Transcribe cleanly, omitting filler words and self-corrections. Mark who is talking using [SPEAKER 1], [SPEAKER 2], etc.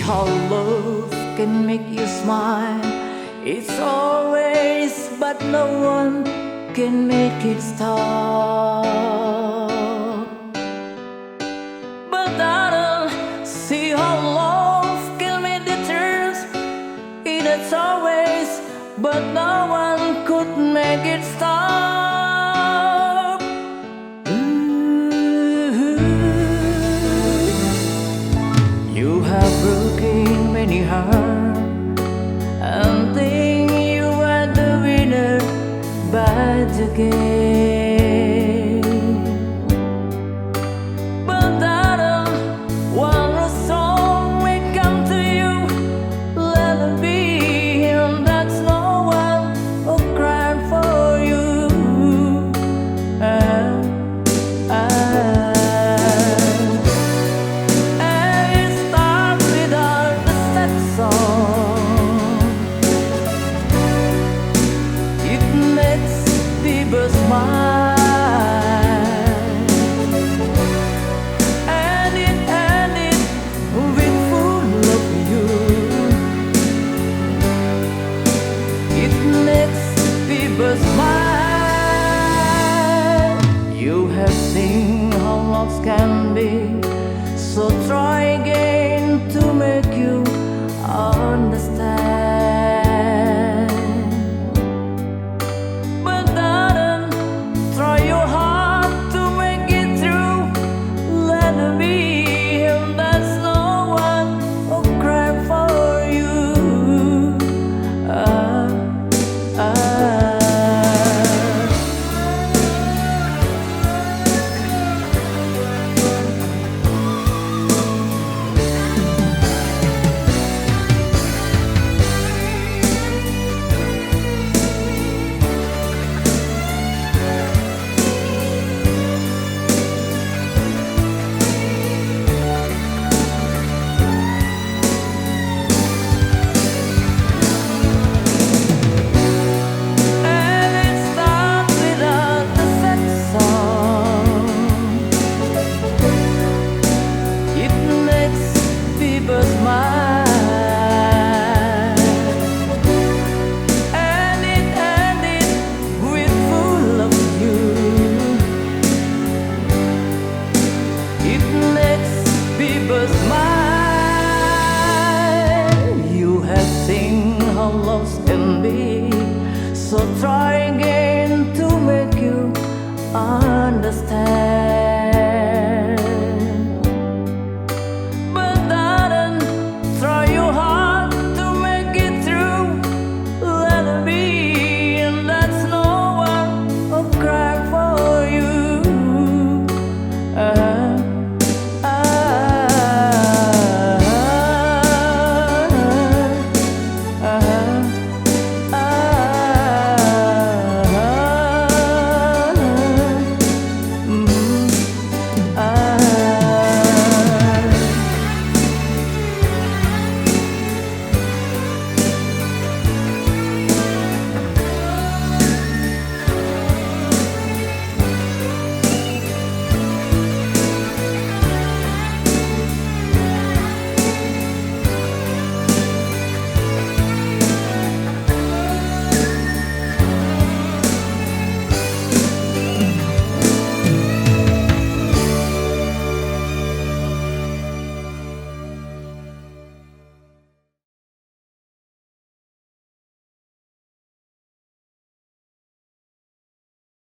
[SPEAKER 1] how love can make you smile. It's always, but no one can make it stop. But I don't see how love can make the tears. It's always, but no one could make it stop. Ooh. You have broken many hearts and think you are the winner, but again. But I don't want a song will come to you, let it be, and that's no one who cried for you. And it starts without the sad song. It makes people smile, and it ended with full of you. It makes people smile. You have seen how love can be, so try again.